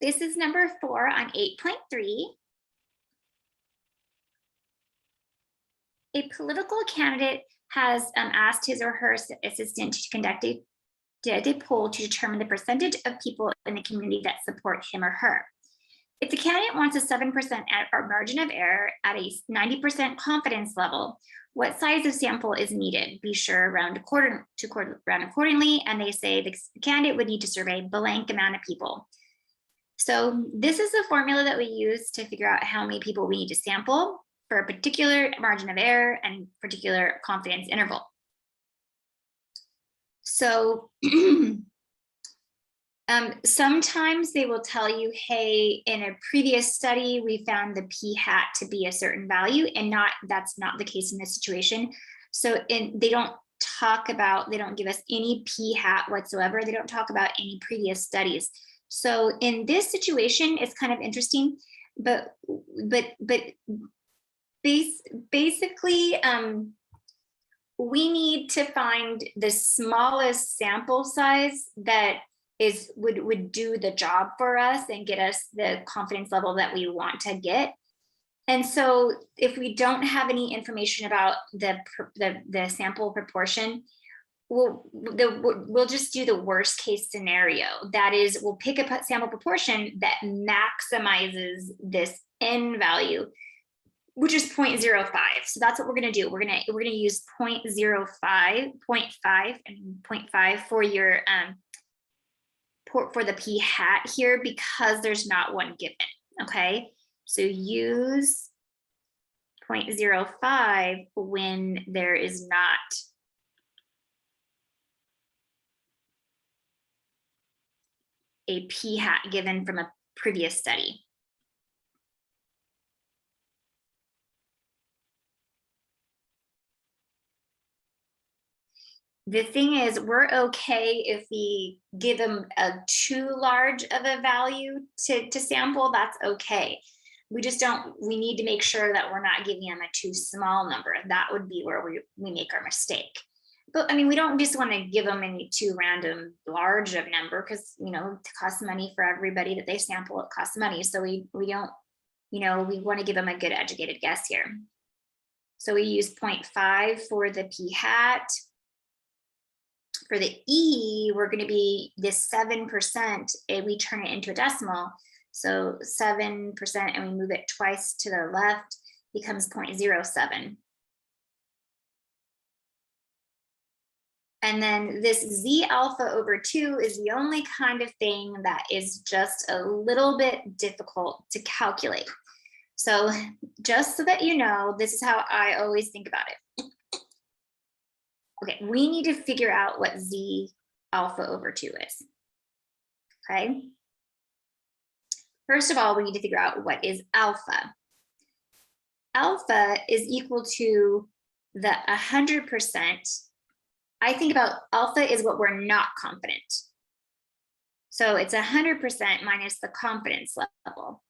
This is number 4 on 8.3. A political candidate has asked his or her assistant to conduct a poll to determine the percentage of people in the community that support him or her. If the candidate wants a 7% margin of error at a 90% confidence level, what size of sample is needed? Be sure round accordingly. And they say the candidate would need to survey blank amount of people. So this is the formula that we use to figure out how many people we need to sample for a particular margin of error and particular confidence interval. So sometimes they will tell you, hey, in a previous study, we found the p-hat to be a certain value, and that's not the case in this situation. So they don't give us any p-hat whatsoever. They don't talk about any previous studies. So in this situation, it's kind of interesting, but basically, we need to find the smallest sample size that would do the job for us and get us the confidence level that we want to get. And so if we don't have any information about the sample proportion, we'll just do the worst case scenario. That is, we'll pick a sample proportion that maximizes this n value, which is 0.05. So that's what we're going to do. We're going to use 0.05, 0.5, and 0.5 for your for the p-hat here, because there's not one given. Okay, so use 0.05 when there is not a p-hat given from a previous study. The thing is, we're okay if we give them a too large of a value to sample, that's okay. We need to make sure that we're not giving them a too small number. That would be where we make our mistake. But I mean, we don't just want to give them any too random large of number, because it costs money for everybody that they sample. It costs money, so we don't, we want to give them a good educated guess here. So we use 0.5 for the p-hat. For the E, we're going to be this 7%, and we turn it into a decimal. So 7%, and we move it twice to the left, becomes 0.07. And then this Z alpha over 2 is the only kind of thing that is just a little bit difficult to calculate. So just so that you know, this is how I always think about it. Okay, we need to figure out what Z alpha over 2 is. Okay. First of all, we need to figure out what is alpha. Alpha is equal to the 100%. I think about alpha is what we're not confident. So it's 100% minus the confidence level,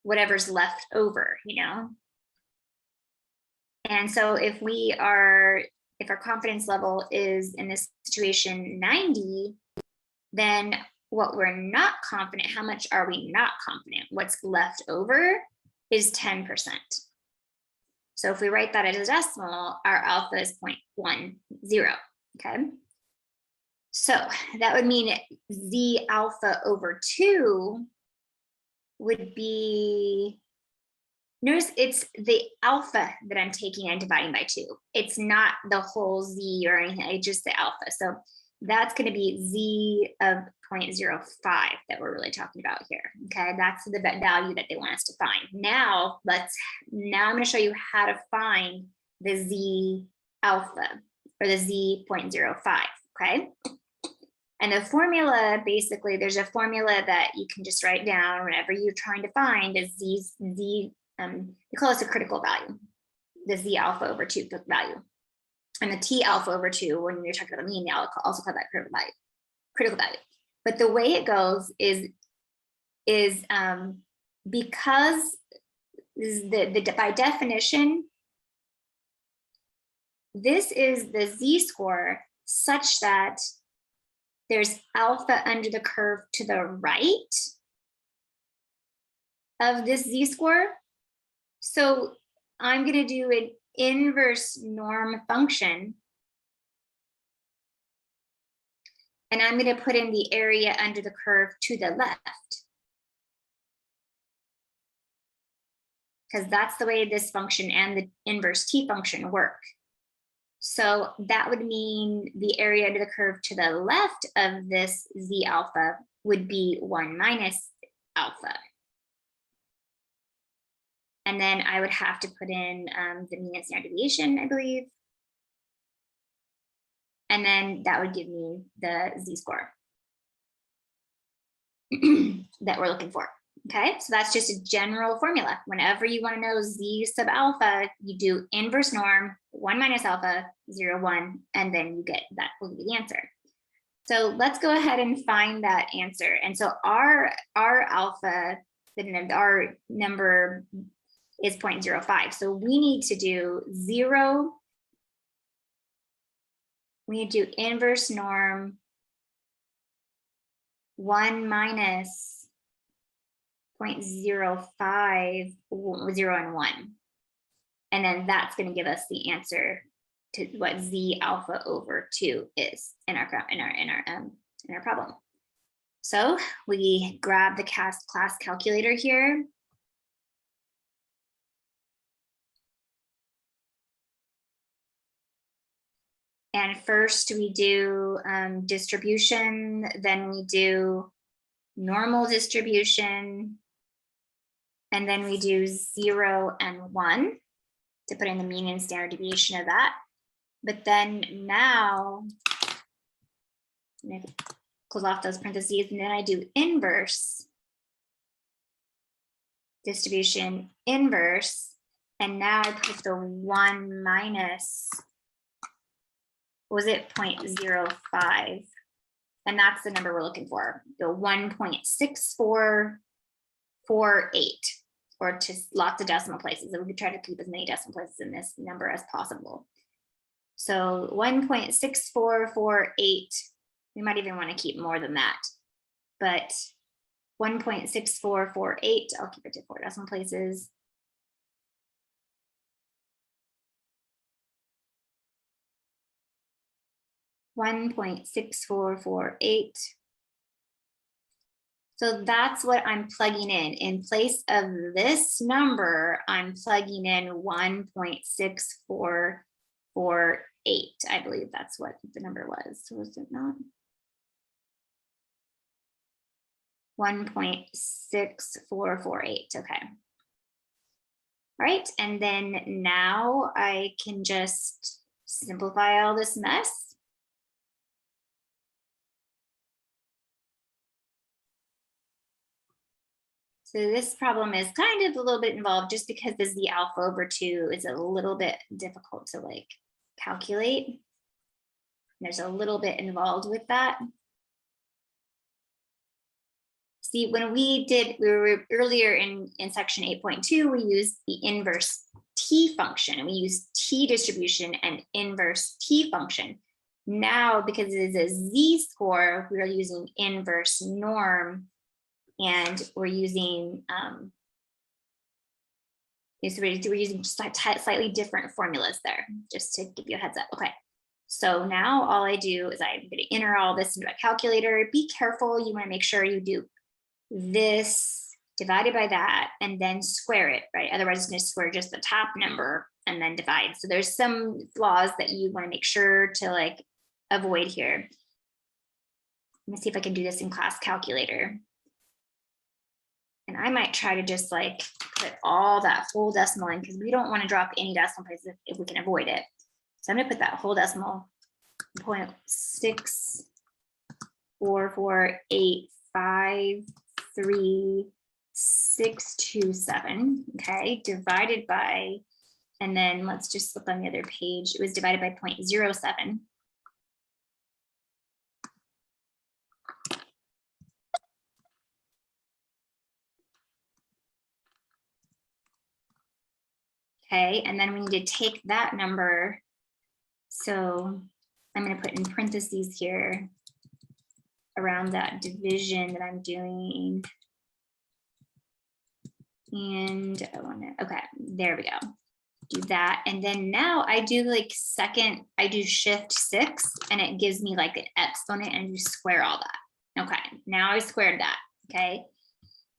whatever's left over, And so if our confidence level is in this situation 90, then what we're not confident, how much are we not confident? What's left over is 10%. So if we write that as a decimal, our alpha is 0.10, okay? So that would mean Z alpha over 2 would be, notice it's the alpha that I'm taking and dividing by 2. It's not the whole Z or anything, it's just the alpha. So that's going to be Z of 0.05 that we're really talking about here. Okay, that's the value that they want us to find. Now I'm going to show you how to find the Z alpha, or the Z 0.05. Okay. And the formula, basically, there's a formula that you can just write down whenever you're trying to find a we call this a critical value, the Z alpha over 2 value. And the T alpha over 2, when you're talking about the mean, they also call that critical value. But the way it goes is because by definition, this is the Z score such that there's alpha under the curve to the right, of this z-score. So I'm going to do an inverse norm function. And I'm going to put in the area under the curve to the left. Because that's the way this function and the inverse t function work. So that would mean the area under the curve to the left of this z alpha would be 1 minus alpha. And then I would have to put in the mean and standard deviation, I believe. And then that would give me the z-score that we're looking for. Okay, so that's just a general formula. Whenever you want to know z sub alpha, you do inverse norm, 1 minus alpha, 0, 1, and then you get that will be the answer. So let's go ahead and find that answer. And so our alpha, our number is 0.05. So we need to do 0. We need to do inverse norm 1 minus 0.05, 0 and 1. And then that's going to give us the answer to what z alpha over 2 is in our problem. So we grab the class calculator here. And first we do distribution, then we do normal distribution, and then we do 0 and 1 to put in the mean and standard deviation of that. But then now, I'm gonna close off those parentheses, and then I do inverse distribution, inverse, and now I put the 1 minus, what was it, 0.05. And that's the number we're looking for, the 1.6448, or just lots of decimal places. And we could try to keep as many decimal places in this number as possible. So 1.6448, we might even want to keep more than that, but 1.6448, I'll keep it to 4 decimal places. $1.6448. So that's what I'm plugging in. In place of this number, I'm plugging in 1.6448. I believe that's what the number was. Was it not? 1.6448. Okay. All right. And then now I can just simplify all this mess. So this problem is kind of a little bit involved just because this z alpha over 2 is a little bit difficult to like calculate. There's a little bit involved with that. See, when we were earlier in section 8.2, we used the inverse t function, and we used t distribution and inverse t function. Now, because it is a z-score, we are using inverse norm, and we're using we're using slightly different formulas there, just to give you a heads up. Okay, so now all I do is I'm going to enter all this into a calculator. Be careful, you want to make sure you do this divided by that and then square it, right? Otherwise it's going to square just the top number and then divide. So there's some flaws that you want to make sure to like avoid here. Let me see if I can do this in class calculator. And I might try to just like put all that whole decimal in, because we don't want to drop any decimal places if we can avoid it. So I'm going to put that whole decimal 0.644853627, okay, divided by, and then let's just flip on the other page. It was divided by 0.07. Okay, and then we need to take that number. So I'm going to put in parentheses here around that division that I'm doing. And I want to, okay, there we go. Do that. And then now I do like I do shift 6 and it gives me like an exponent and you square all that. Okay, now I squared that. Okay.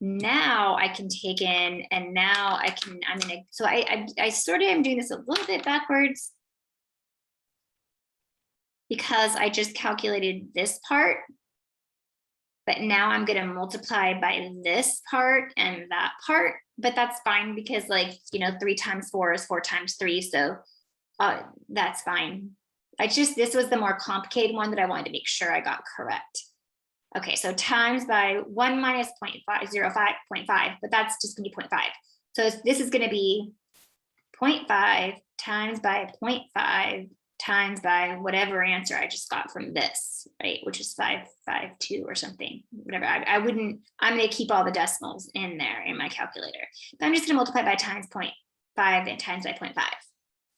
Now I can take in and now I'm gonna, so I sort of am doing this a little bit backwards because I just calculated this part. But now I'm going to multiply by this part and that part, but that's fine because 3 times 4 is 4 times 3. So that's fine. This was the more complicated one that I wanted to make sure I got correct. Okay, so times by 1 minus 0.5, but that's just gonna be 0.5. So this is gonna be 0.5 times by 0.5 times by whatever answer I just got from this, right? Which is 552 or something, whatever. I'm gonna keep all the decimals in there in my calculator. But I'm just gonna multiply by times 0.5 and times by 0.5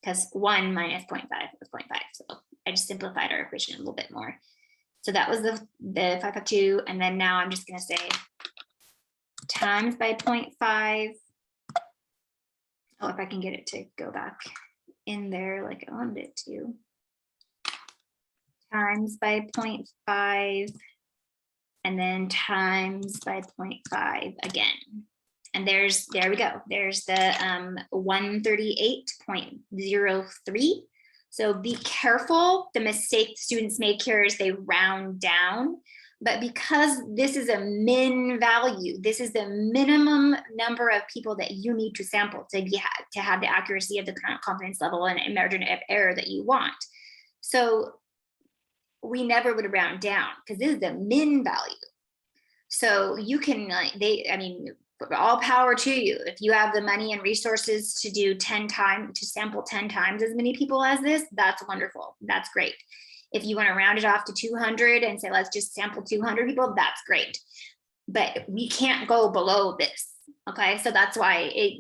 because 1 minus 0.5 is 0.5. So I just simplified our equation a little bit more. So that was the 552. And then now I'm just gonna say times by 0.5. Oh, if I can get it to go back in there like I wanted it to. Times by 0.5 and then times by 0.5 again. And there we go. There's the 138.03. So be careful. The mistake students make here is they round down. But because this is a min value, this is the minimum number of people that you need to sample to have the accuracy of the current confidence level and margin of error that you want. So we never would round down because this is the min value. So you can, all power to you. If you have the money and resources to do 10 times, to sample 10 times as many people as this, that's wonderful. That's great. If you want to round it off to 200 and say, let's just sample 200 people, that's great. But we can't go below this. Okay, so that's why we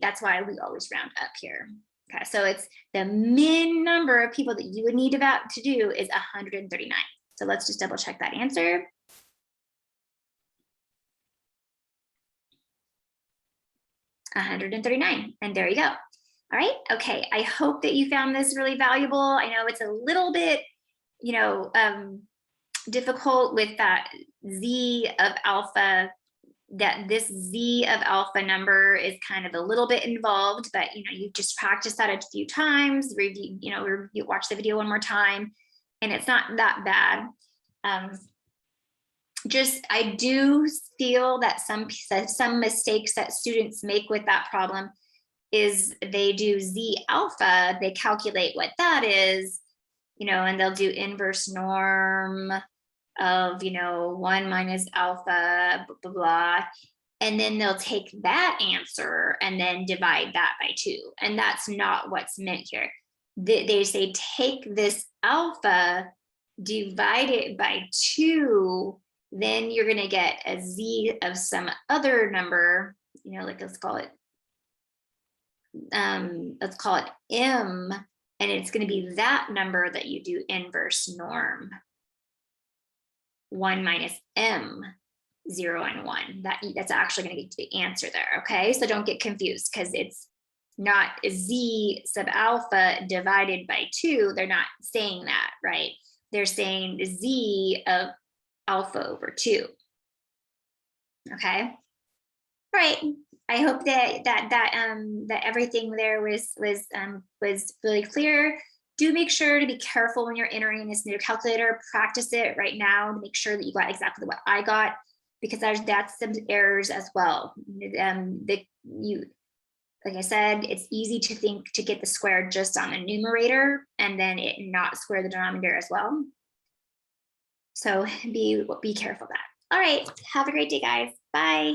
always round up here. Okay, so it's the min number of people that you would need to do is 139. So let's just double check that answer. $139, and there you go. All right, okay, I hope that you found this really valuable. I know it's a little bit, difficult with that Z of alpha, that this Z of alpha number is kind of a little bit involved, but you just practice that a few times, review, watch the video one more time, and it's not that bad. I do feel that some mistakes that students make with that problem is they do Z alpha, they calculate what that is, and they'll do inverse norm of, 1 minus alpha, blah, blah, blah. And then they'll take that answer and then divide that by 2. And that's not what's meant here. They say, take this alpha, divide it by 2, then you're going to get a Z of some other number, let's call it M, and it's going to be that number that you do inverse norm. 1 minus M, 0 and 1. That's actually going to get to the answer there. Okay, so don't get confused because it's not Z sub alpha divided by 2. They're not saying that, right? They're saying Z of alpha over 2. Okay. All right. I hope that everything there was really clear. Do make sure to be careful when you're entering this in your calculator. Practice it right now to make sure that you got exactly what I got, because that's some errors as well. Like I said, it's easy to get the square just on the numerator and then it not square the denominator as well. So be careful of that. All right. Have a great day, guys. Bye.